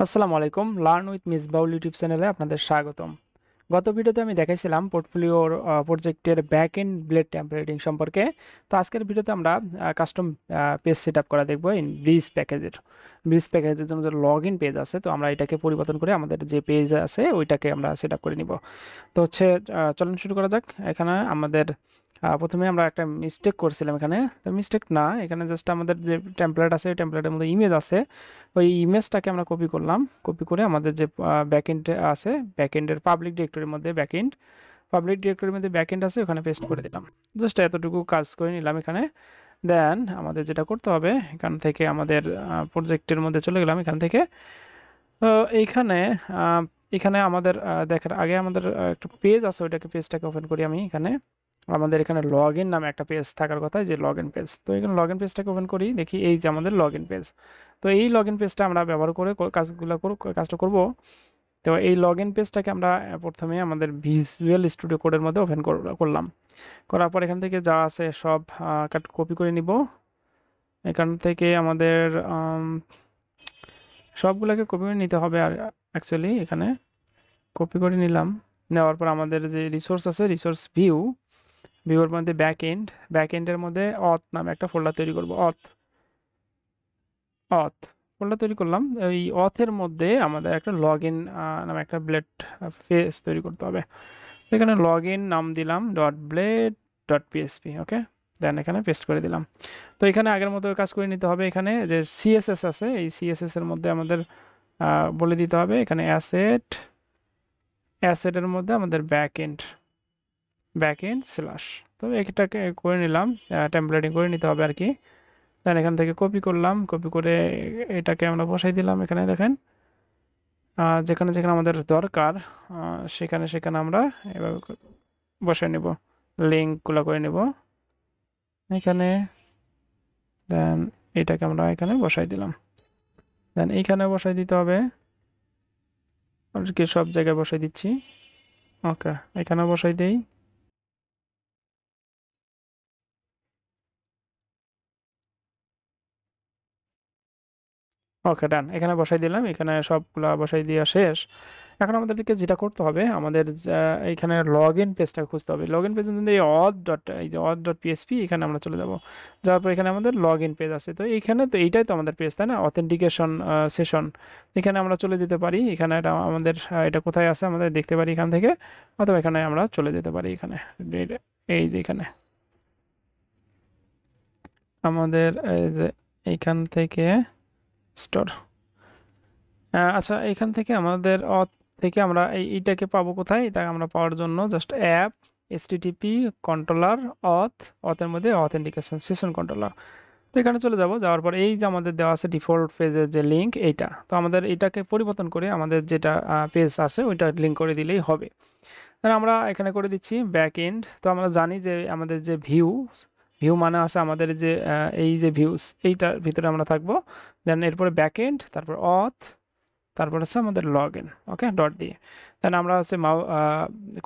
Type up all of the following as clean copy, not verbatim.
আসসালামু আলাইকুম, learn with Misbaul YouTube চ্যানেলে আপনাদের স্বাগতম। গত ভিডিওতে আমি দেখাইছিলাম পোর্টফোলিওর প্রজেক্টের ব্যাক এন্ড ব্লেড টেমপ্লেটিং সম্পর্কে। তো আজকের ভিডিওতে আমরা কাস্টম পেজ সেট আপ করা দেখবো ইন ব্রিজ প্যাকেজের জন্য যে লগ ইন পেজ আছে, তো আমরা এটাকে পরিবর্তন করে আমাদের যে পেজ আছে ওইটাকে আমরা সেট আপ করে নিব। তো হচ্ছে চলুন শুরু করা যাক। এখানে আমাদের প্রথমে আমরা একটা মিস্টেক করছিলাম। এখানে তো মিস্টেক না, এখানে জাস্ট আমাদের যে টেমপ্লেট আছে ওই টেমপ্লেটের মধ্যে ইমেজ আছে, ওই ইমেজটাকে আমরা কপি করলাম। কপি করে আমাদের যে ব্যাকএন্ড আছে, ব্যাকএন্ডের পাবলিক ডিরেক্টরির মধ্যে ব্যাকএন্ড আছে, ওখানে পেস্ট করে দিলাম। জাস্ট এতটুকু কাজ করে নিলাম এখানে। দেন আমাদের যেটা করতে হবে, এখান থেকে আমাদের প্রজেক্টের মধ্যে চলে গেলাম। এখান থেকে তো এইখানে আহ, এখানে আমাদের দেখার আগে আমাদের একটা পেজ আছে, ওইটাকে পেজটাকে ওপেন করি আমি। এখানে আমাদের এখানে লগ ইন নামে একটা পেজ থাকার কথা, যে লগ ইন পেজ। তো এখানে লগ ইন পেজটাকে ওপেন করি, দেখি এই যে আমাদের লগ ইন পেজ। তো এই লগ ইন পেজটা আমরা ব্যবহার করে কাজটা করব। তো এই লগ ইন পেজটাকে আমরা প্রথমে আমাদের ভিজুয়াল স্টুডিও কোডের মধ্যে ওপেন করলাম। করার পর এখান থেকে যা আছে সব কপি করে নিব। এখান থেকে আমাদের সবগুলোকে কপি করে নিতে হবে। আর অ্যাকচুয়ালি এখানে কপি করে নিলাম। নেওয়ার পর আমাদের যে রিসোর্স আছে, রিসোর্স ভিউর মধ্যে ব্যাক এন্ডের মধ্যে অথ নামে একটা ফোল্ডার তৈরি করব। অথ অথ ফোল্ডার তৈরি করলাম। ওই অথের মধ্যে আমাদের একটা লগ ইন নামে একটা ব্লেড ফেস তৈরি করতে হবে। এখানে লগ ইন নাম দিলাম .blade.php। ওকে, দেন এখানে পেস্ট করে দিলাম। তো এখানে আগের মতো কাজ করে নিতে হবে। এখানে যে সিএসএস আছে, এই সিএসএস এর মধ্যে আমাদের বলে দিতে হবে এখানে অ্যাসেটের মধ্যে আমাদের ব্যাক এন্ড স্ল্যাশ। তো এটাকে করে নিলাম, টেমপ্লেটিং করে নিতে হবে আর কি। দেন এখান থেকে কপি করলাম, কপি করে এটাকে আমরা বসাই দিলাম। এখানে দেখেন যেখানে যেখানে আমাদের দরকার সেখানে সেখানে আমরা এভাবে বসাই নেব, লিঙ্কগুলো করে নেব এখানে। দেন এটাকে আমরা এখানে বসাই দিলাম। দেন এইখানে বসাই দিতে হবে, আর কি সব জায়গায় বসাই দিচ্ছি। ওকে, এখানে বসাই দেই। ওকে, ডান, এখানে বসাই দিলাম। এখানে সবগুলা বসাই দেওয়া শেষ। এখন আমাদেরকে যেটা করতে হবে, আমাদের এইখানে লগ ইন পেজটা খুঁজতে হবে। লগ ইন পেজের মধ্যে এই যে অথ ডট পিএসপি, এখানে আমরা চলে যাব। যাওয়ার পর এখানে আমাদের লগ ইন পেজ আছে। তো এইখানে তো এইটাই তো আমাদের পেজ, তাই না? Authentication session. এখানে আমরা চলে যেতে পারি। এখানে এটা আমাদের এটা কোথায় আছে আমাদের দেখতে পারি এখান থেকে, অথবা এখানে আমরা চলে যেতে পারি। এখানে এই যে এখানে আমাদের এই যে এইখান থেকে স্টোর। আচ্ছা, এখান থেকে আমাদের অথ থেকে আমরা এইটাকে পাবো কোথায়? এটা আমরা পাওয়ার জন্য জাস্ট অ্যাপ এসটিটিপি কন্ট্রোলার অথের মধ্যে অথেন্টিকেশন সেশন কন্ট্রোলার। তো এখানে চলে যাব। যাওয়ার পর এই যে আমাদের দেওয়া আছে ডিফল্ট পেজের যে লিঙ্ক, এইটা তো আমাদের এটাকে পরিবর্তন করে আমাদের যেটা পেজ আছে ওইটা লিঙ্ক করে দিলেই হবে। তাহলে আমরা এখানে করে দিচ্ছি ব্যাক এন্ড। তো আমরা জানি যে আমাদের যে ভিউ মানে আছে আমাদের যে এই যে ভিউস, এইটার ভিতরে আমরা থাকবো। দেন এরপরে ব্যাক এন্ড, তারপর অথ, তারপর হচ্ছে আমাদের লগ ইন। ওকে, ডট দিয়ে দেন আমরা হচ্ছে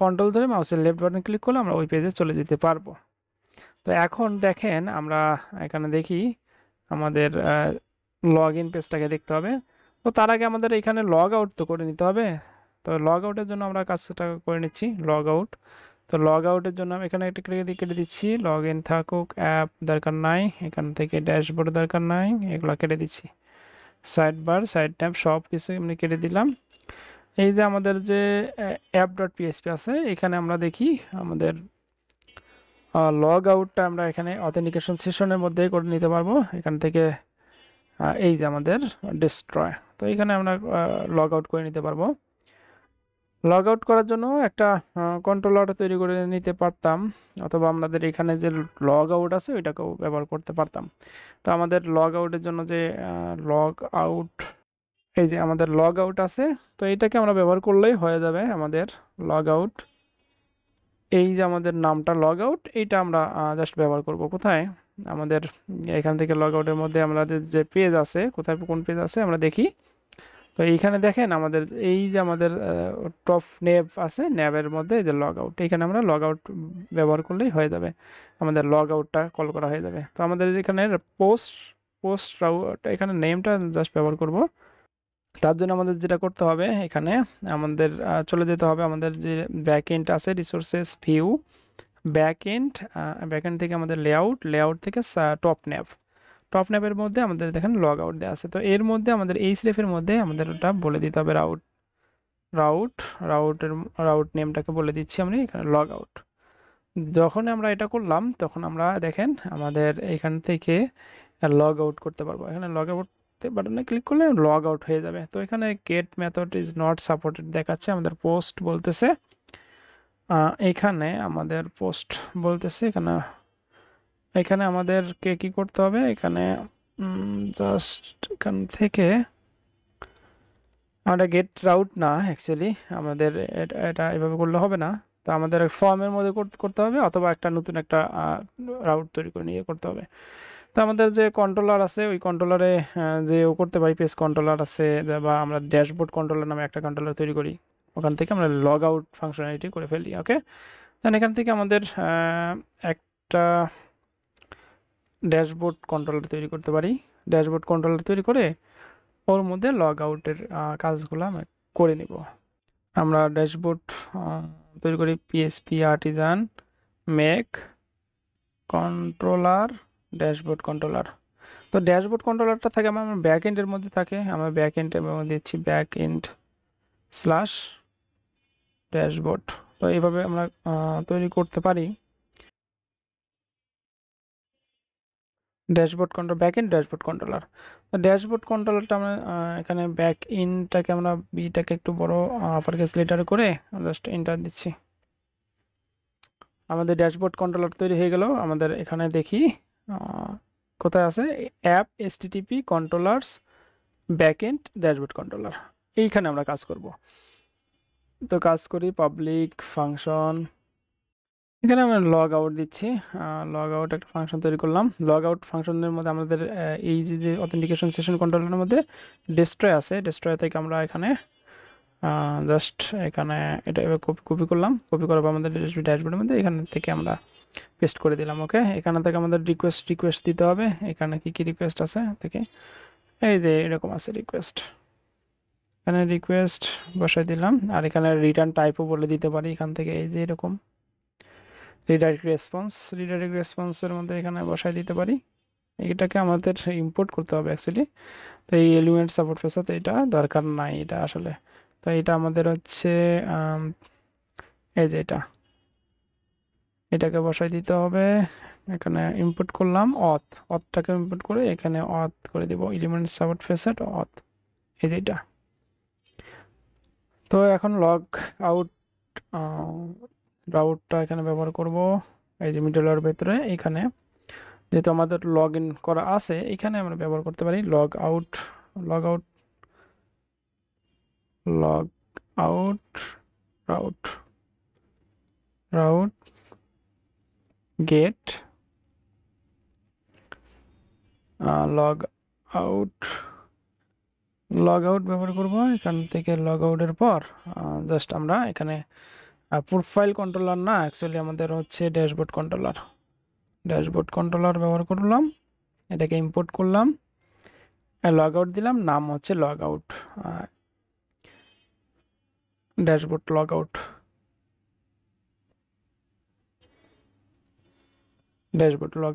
কন্ট্রোল ধরে মাউসের লেফট বাটন ক্লিক করলে আমরা ওই পেজে চলে যেতে পারবো। তো এখন দেখেন আমরা এখানে দেখি আমাদের লগ ইন পেজটাকে দেখতে হবে। তো তার আগে আমাদের এখানে লগ আউট তো করে নিতে হবে। তো লগ আউটের জন্য আমরা কাজটা করে নিচ্ছি, লগ আউট। তো লগ আউটের জন্য আমি এখানে একটা কেটে দিচ্ছি। লগ ইন থাকুক, অ্যাপ দরকার নাই, এখান থেকে ড্যাশবোর্ড দরকার নাই, এগুলো কেটে দিচ্ছি। সাইড বার, সাইড ট্যাব সব কিছু এমনি কেটে দিলাম। এই যে আমাদের যে অ্যাপ ডট পিএসপি আছে, এখানে আমরা দেখি আমাদের লগ আউটটা আমরা এখানে অথেন্টিকেশন সেশনের মধ্যেই করে নিতে পারবো। এখান থেকে এই যে আমাদের ডিস্ট্রয়, তো এখানে আমরা লগ আউট করে নিতে পারবো। লগ আউট করার জন্য একটা কন্ট্রোলার তৈরি করে নিতে পারতাম, অথবা আমাদের এখানে যে লগ আউট আছে ওইটাকেও ব্যবহার করতে পারতাম। তো আমাদের লগ আউটের জন্য যে লগ আউট, এই যে আমাদের লগ আউট আছে, তো এইটাকে আমরা ব্যবহার করলেই হয়ে যাবে আমাদের লগ আউট। এই যে আমাদের নামটা লগ আউট, এইটা আমরা জাস্ট ব্যবহার করব কোথায়? আমাদের এখান থেকে লগ আউটের মধ্যে আমাদের যে পেজ আছে, কোথায় কোন পেজ আছে আমরা দেখি। তো এইখানে দেখেন আমাদের এই যে আমাদের টপ নেভ আছে, নেভের মধ্যে এই যে লগ আউট, এখানে আমরা লগ আউট ব্যবহার করলেই হয়ে যাবে, আমাদের লগ আউটটা কল করা হয়ে যাবে। তো আমাদের এখানে পোস্ট পোস্ট রাউট, এখানে নেমটা জাস্ট ব্যবহার করব। তার জন্য আমাদের যেটা করতে হবে এখানে আমাদের চলে যেতে হবে আমাদের যে ব্যাকএন্ড আছে রিসোর্সেস ভিউ ব্যাকএন্ড থেকে আমাদের লেআউট থেকে টপ ন্যাপের মধ্যে আমাদের দেখেন লগ আউট দেওয়া আছে। তো এর মধ্যে আমাদের এই স্রেফের মধ্যে আমাদের ওটা বলে দিতে হবে রাউট রাউটের রাউট নেমটাকে বলে দিচ্ছি আমি এখানে লগ আউট। যখন আমরা এটা করলাম তখন আমরা দেখেন আমাদের এখান থেকে লগ আউট করতে পারবো। এখানে লগ আউট বাটনে ক্লিক করলে লগ আউট হয়ে যাবে। তো এখানে get method is not supported দেখাচ্ছে, আমাদের পোস্ট বলতেছে এখানে আমাদের পোস্ট বলতেছে এখানে আমাদেরকে কি করতে হবে এখানে জাস্ট এখান থেকে আমরা গেট রাউট না অ্যাকচুয়ালি আমাদের এটা এভাবে করলে হবে না। তো আমাদের ফর্মের মধ্যে করতে হবে অথবা একটা নতুন একটা রাউট তৈরি করে নিয়ে করতে হবে। তো আমাদের যে কন্ট্রোলার আছে ওই কন্ট্রোলারে যে ও করতে পারি পেজ কন্ট্রোলার আছে বা আমরা ড্যাশবোর্ড কন্ট্রোলার নামে একটা কন্ট্রোলার তৈরি করি, ওখান থেকে আমরা লগ আউট ফাংশনালিটি করে ফেলি। ওকে, দেন এখান থেকে আমাদের একটা ড্যাশবোর্ড কন্ট্রোলার তৈরি করতে পারি। ড্যাশবোর্ড কন্ট্রোলার তৈরি করে ওর মধ্যে লগ আউটের কাজগুলো আমরা করে নিব। আমরা ড্যাশবোর্ড তৈরি করি PSP Artisan make controller dashboard controller. তো ড্যাশবোর্ড কন্ট্রোলারটা থাকে আমার ব্যাক এন্ডের মধ্যে থাকে, আমরা ব্যাক এন্ডের মধ্যে দিচ্ছি ব্যাক এন্ড স্ল্যাশ ড্যাশবোর্ড। তো এইভাবে আমরা তৈরি করতে পারি dashboard control back end dashboard controller. Dashboard কন্ট্রোলারটা আমরা এখানে ব্যাক ইনটাকে আমরা বিটাকে একটু বড় আপার কেস লেটার করে জাস্ট এন্টার দিচ্ছি। আমাদের ড্যাশবোর্ড কন্ট্রোলার তৈরি হয়ে গেল। আমাদের এখানে দেখি কোথায় আছে app এসটিটিপি controllers backend dashboard controller, এইখানে আমরা কাজ করব। তো কাজ করি পাবলিক ফাংশন, এখানে আমরা লগ আউট দিচ্ছি। লগ আউট একটা ফাংশন তৈরি করলাম। লগ আউট ফাংশনের মধ্যে আমাদের এই যে অথেন্টিকেশন সেশন কন্ট্রোলারের মধ্যে ডেস্ট্রয় আছে, ডেস্ট্রয় থেকে আমরা এখানে জাস্ট এখানে এটা এবার কপি করলাম। কপি করার পর আমাদের ড্যাশবোর্ডের মধ্যে এখান থেকে আমরা পেস্ট করে দিলাম। ওকে, এখানে থেকে আমাদের রিকোয়েস্ট দিতে হবে। এখানে কি রিকোয়েস্ট আছে থেকে এই যে এরকম আছে রিকোয়েস্ট, এখানে রিকোয়েস্ট বসাই দিলাম। আর এখানে রিটার্ন টাইপও বলে দিতে পারি এখান থেকে, এই যে এরকম রিডাইরেক্ট রেসপন্সের মধ্যে এখানে বসাই দিতে পারি। এটাকে আমাদের ইম্পোর্ট করতে হবে অ্যাকচুয়ালি। তো এই এলিমেন্ট সাপোর্ট ফেসাতে এটা দরকার নাই এটা আসলে। তো এটা আমাদের হচ্ছে এই যে এটাকে বসাই দিতে হবে। এখানে ইম্পোর্ট করলাম অথটাকে ইম্পোর্ট করে এখানে অথ করে দিব এলিমেন্ট সাপোর্ট ফেসাট অথ, এই যে এটা। তো এখন লগ আউট রাউটটা এখানে ব্যবহার করব এই যে মিডলওয়্যার ভেতরে। এখানে যেহেতু আমাদের লগ ইন করা আছে এখানে আমরা ব্যবহার করতে পারি log out route get log out ব্যবহার করব। এখান থেকে লগ আউটের পর জাস্ট আমরা এখানে প্রোফাইল কন্ট্রোলার না অ্যাকচুয়ালি আমাদের হচ্ছে ড্যাশবোর্ড কন্ট্রোলার ব্যবহার করলাম। এটাকে ইম্পোর্ট করলাম, লগ আউট দিলাম, নাম হচ্ছে log out dashboard log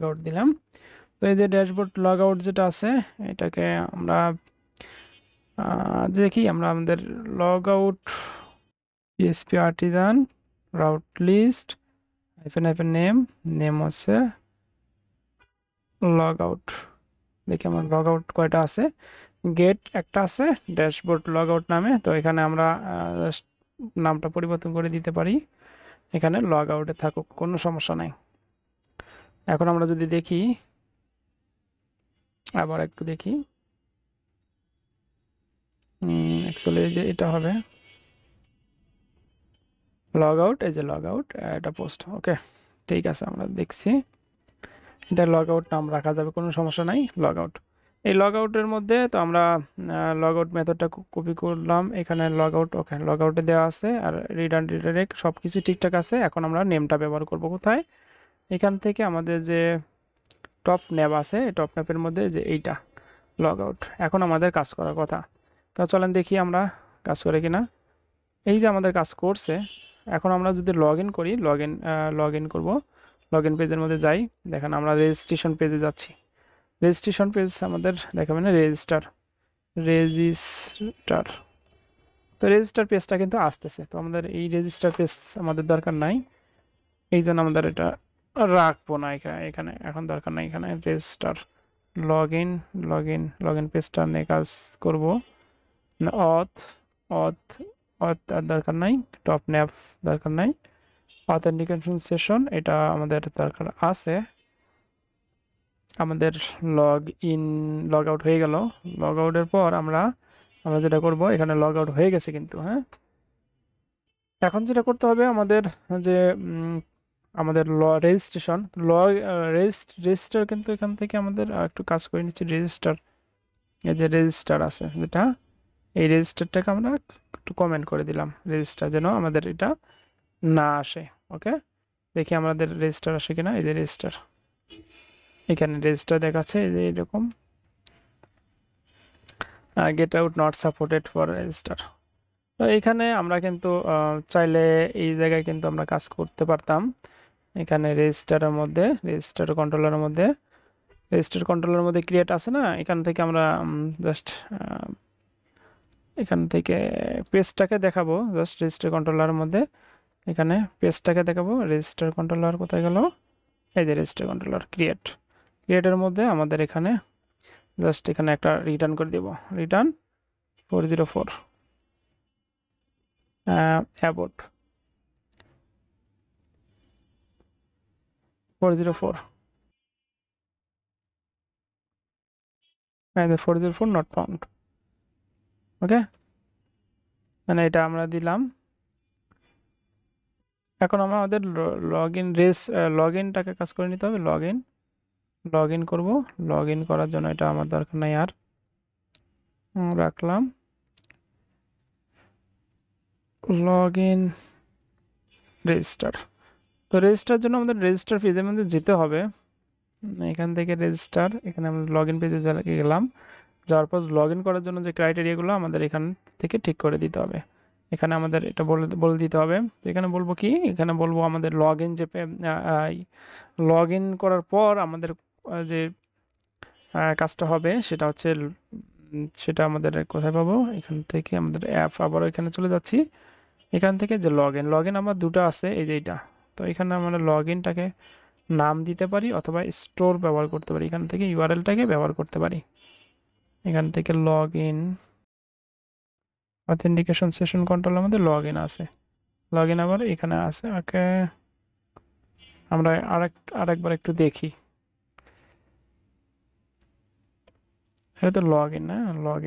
out দিলাম। তো এই যে ড্যাশবোর্ড লগ আউট যেটা আছে এটাকে আমরা দেখি আমরা আমাদের log out PHP artisan route list name হচ্ছে লগ আউট। দেখি আমার লগ আউট কয়টা আছে, গেট একটা আছে ড্যাশবোর্ড লগ আউট নামে। তো এখানে আমরা নামটা পরিবর্তন করে দিতে পারি, এখানে লগ আউটে থাকুক, কোনো সমস্যা নাই। এখন আমরা যদি দেখি আবার একটু দেখি অ্যাকচুয়ালি এই যে এটা হবে লগ আউট, এই যে লগ আউট এটা পোস্ট। ওকে ঠিক আছে, আমরা দেখছি এটা লগ আউট নাম রাখা যাবে, কোনো সমস্যা নাই। লগ আউট, এই লগ আউটের মধ্যে তো আমরা লগ আউট মেথডটা কপি করলাম এখানে লগ আউট। ওকে, লগ আউটে দেওয়া আছে আর রিটার্ন রিডাইরেক্ট সব কিছু ঠিকঠাক আছে। এখন আমরা নেমটা ব্যবহার করব কোথায়, এখান থেকে আমাদের যে টপ ন্যাপ আছে এই টপ ন্যাপের মধ্যে যে এইটা লগ আউট। এখন আমাদের কাজ করার কথা, তা চলেন দেখি আমরা কাজ করে কিনা। এই যে আমাদের কাজ করছে। এখন আমরা যদি লগ ইন করি, লগ ইন করবো, লগ ইন পেজের মধ্যে যাই। দেখেন আমরা রেজিস্ট্রেশন পেজে যাচ্ছি। রেজিস্ট্রেশন পেজ আমাদের দেখাবে না, রেজিস্টার। তো রেজিস্টার পেজটা কিন্তু আসতেছে। তো আমাদের এই রেজিস্টার পেজ আমাদের দরকার নাই, এই জন্য আমাদের এটা রাখবো না এখানে এখন দরকার নাই। এখানে রেজিস্টার লগ ইন পেজটা নিয়ে কাজ করবো। অথ অথ অথ আর দরকার নাই, টপ ন্যাপ দরকার নাই, অথেন্টিকেশন সেশন এটা আমাদের দরকার আছে। আমাদের লগ ইন লগ আউট হয়ে গেল। লগ আউটের পর আমরা যেটা করব, এখানে লগ আউট হয়ে গেছে কিন্তু, হ্যাঁ। এখন যেটা করতে হবে আমাদের, যে আমাদের রেজিস্ট্রেশন রেজিস্টার, কিন্তু এখান থেকে আমাদের একটু কাজ করে নিচ্ছি। রেজিস্টার, এই যে রেজিস্টার আছে যেটা, এই রেজিস্টারটাকে আমরা একটু কমেন্ট করে দিলাম, রেজিস্টার যেন আমাদের এটা না আসে। ওকে, দেখি আমাদের রেজিস্টার আসে কিনা। এই যে রেজিস্টার, এখানে রেজিস্টার দেখাচ্ছে এই যে এরকম, get out not supported for register. তো এখানে আমরা কিন্তু চাইলে এই জায়গায় কিন্তু আমরা কাজ করতে পারতাম। এখানে রেজিস্টার কন্ট্রোলারের মধ্যে ক্রিয়েট আছে না, এখান থেকে আমরা জাস্ট এখান থেকে পেজটাকে দেখাবো। জাস্ট রেজিস্টার কন্ট্রোলারের মধ্যে এখানে পেজটাকে দেখাবো। রেজিস্টার কন্ট্রোলার কোথায় গেল? এই যে রেজিস্টার কন্ট্রোলার ক্রিয়েটের মধ্যে আমাদের এখানে জাস্ট এখানে একটা রিটার্ন করে দেব, রিটার্ন 404 অ্যাবোট 404 404 নট ফাউন্ড। ওকে, মানে এটা আমরা দিলাম। এখন আমাদের লগ ইনটাকে কাজ করে নিতে হবে। লগ ইন করবো। লগ ইন করার জন্য এটা আমার দরকার নাই আর, রাখলাম। Log in register. তো রেজিস্টার জন্য আমাদের রেজিস্টার পেজের মধ্যে যেতে হবে। এখান থেকে রেজিস্টার, এখানে আমরা লগ ইন পেজে গেলাম। যাওয়ার পর লগ ইন করার জন্য যে ক্রাইটেরিয়াগুলো আমাদের এখান থেকে ঠিক করে দিতে হবে। এখানে আমাদের এটা বলে দিতে হবে। তো এখানে বলবো কি, এখানে বলবো আমাদের লগ ইন করার পর আমাদের যে কাজটা হবে সেটা হচ্ছে, সেটা আমাদের কোথায় পাবো? এখান থেকে আমাদের অ্যাপ, আবার এখানে চলে যাচ্ছি। এখান থেকে যে লগ ইন আমার দুটো আছে, এই যে এইটা। তো এখানে আমরা লগ ইনটাকে নাম দিতে পারি অথবা স্টোর ব্যবহার করতে পারি। এখান থেকে ইউআরএলটাকে ব্যবহার করতে পারি। এখান থেকে log in authentication session control আমাদের লগ ইন আছে। লগ ইন আবার এখানে আছে। ওকে, আমরা আরেকবার একটু দেখি। এটা তো লগ ইন, না? Log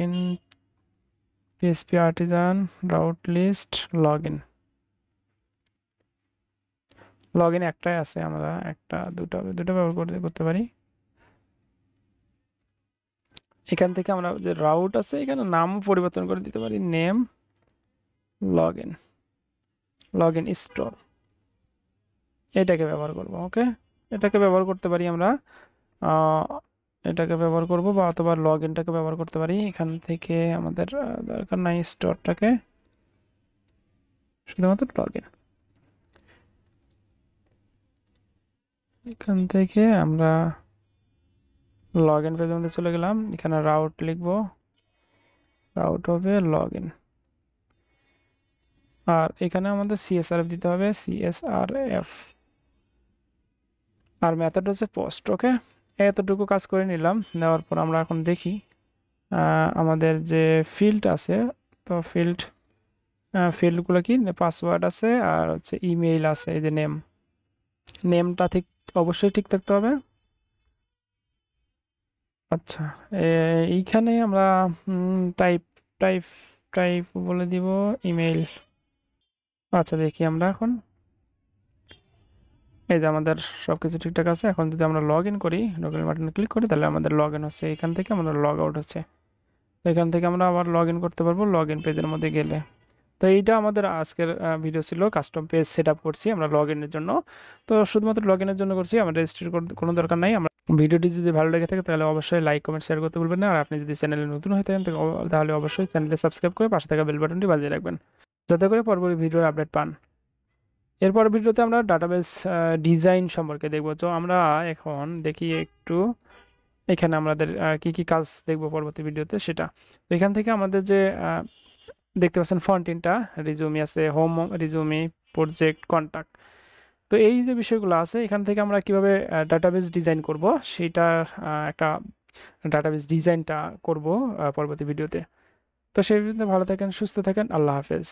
in PHP artisan route list log in একটাই আছে, আমরা দুটো ব্যবহার করতে পারি। এখান থেকে আমরা যে রাউট আছে এখানে নাম পরিবর্তন করে দিতে পারি, নেম লগ ইন স্টোর, এটাকে ব্যবহার করব। ওকে, এটাকে ব্যবহার করতে পারি আমরা, এটাকে ব্যবহার করব, বা অথবা লগ ইনটাকে ব্যবহার করতে পারি। এখান থেকে আমাদের দরকার নাই স্টোরটাকে, শুধুমাত্র লগ ইন। এখান থেকে আমরা লগ ইন পেজের মধ্যে চলে গেলাম। এখানে রাউট লিখব, রাউট হবে লগ ইন। আর এখানে আমাদের সিএসআরএফ দিতে হবে, সিএসআরএফ। আর মেথড হচ্ছে পোস্ট। ওকে, এতটুকু কাজ করে নিলাম। নেওয়ার পর আমরা এখন দেখি আমাদের যে ফিল্ড আছে, তো ফিল্ডগুলো কি, পাসওয়ার্ড আছে আর হচ্ছে ইমেইল আছে। এই যে নেমটা ঠিক অবশ্যই ঠিক থাকতে হবে। আচ্ছা, এইখানে আমরা টাইপ টাইপ টাইপ বলে দিব ইমেইল। আচ্ছা, দেখি আমরা এখন, এই যে আমাদের সব কিছু ঠিকঠাক আছে। এখন যদি আমরা লগ ইন করি, লগ ইন বাটনে ক্লিক করি, তাহলে আমাদের লগ ইন হচ্ছে। এখান থেকে আমাদের লগ আউট হচ্ছে। তো এখান থেকে আমরা আবার লগ ইন করতে পারবো লগ ইন পেজের মধ্যে গেলে। তো এইটা আমাদের আজকের ভিডিও ছিল, কাস্টম পেজ সেট আপ করছি আমরা লগ ইনের জন্য। তো শুধুমাত্র লগ ইনের জন্য করছি, আমরা রেজিস্ট্রি কোনো দরকার নাই। আমরা ভিডিওটি যদি ভালো লেগে থাকে তাহলে অবশ্যই লাইক কমেন্ট শেয়ার করতে ভুলবেন না। আর আপনি যদি চ্যানেলে নতুন হয়ে থাকেন তাহলে অবশ্যই চ্যানেলে সাবস্ক্রাইব করে পাশে থাকা বেল বাটনটি বাজিয়ে রাখবেন, যাতে করে পরবর্তী ভিডিওর আপডেট পান। এরপর ভিডিওতে আমরা ডাটাবেস ডিজাইন সম্পর্কে দেখব। তো আমরা এখন দেখি একটু এখানে আমাদের কি কি কাজ দেখব পরবর্তী ভিডিওতে সেটা। তো এখান থেকে আমাদের যে দেখতে পাচ্ছেন ফন্টিনটা রিজুমি আছে, হোম রিজুমি, প্রজেক্ট, কন্টাক্ট। তো এই যে বিষয়গুলো আছে এখান থেকে আমরা কিভাবে ডাটাবেস ডিজাইন করব সেটার একটা ডাটাবেস ডিজাইনটা করব পরবর্তী ভিডিওতে। তো সেই ভিডিওতে ভালো থাকেন, সুস্থ থাকেন, আল্লাহ হাফেজ।